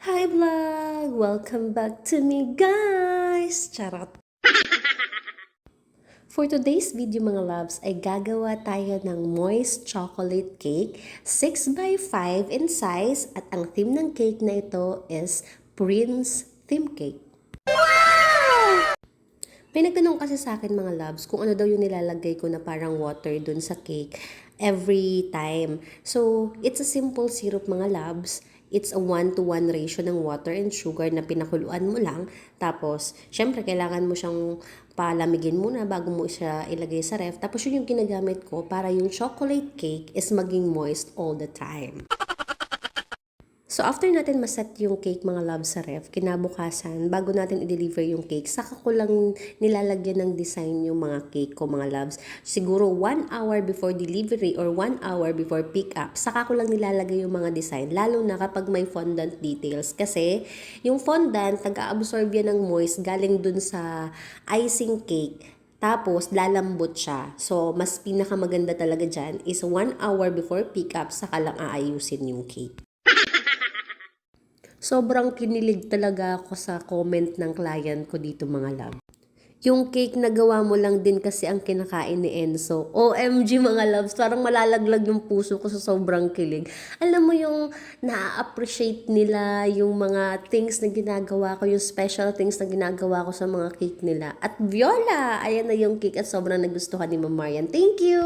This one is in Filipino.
Hi vlog! Welcome back to me guys! Charot! For today's video mga loves ay gagawa tayo ng moist chocolate cake 6 by 5 in size at ang theme ng cake na ito is Prince Theme Cake. May nagtanong kasi sa akin mga loves kung ano daw yung nilalagay ko na parang water dun sa cake every time. So, it's a simple syrup mga loves. It's a 1-to-1 ratio ng water and sugar na pinakuluan mo lang. Tapos, syempre, kailangan mo siyang palamigin muna bago mo siya ilagay sa ref. Tapos, yun yung ginagamit ko para yung chocolate cake is maging moist all the time. So, after natin maset yung cake mga love sa ref, kinabukasan, bago natin i-deliver yung cake, saka ko lang nilalagyan ng design yung mga cake ko mga loves. Siguro 1 hour before delivery or 1 hour before pick up, saka ko lang nilalagay yung mga design, lalo na kapag may fondant details. Kasi, yung fondant, nag-a-absorb yan ng moist galing dun sa icing cake. Tapos, lalambot siya. So, mas pinakamaganda talaga dyan is 1 hour before pick up, saka lang aayusin yung cake. Sobrang kinilig talaga ako sa comment ng client ko dito mga love. Yung cake na gawa mo lang din kasi ang kinakain ni Enzo. OMG mga loves, parang malalaglag yung puso ko sa sobrang kilig. Alam mo yung na-appreciate nila yung mga things na ginagawa ko, yung special things na ginagawa ko sa mga cake nila. At Viola, ayan na yung cake at sobrang nagustuhan ni Ma'am Marian. Thank you!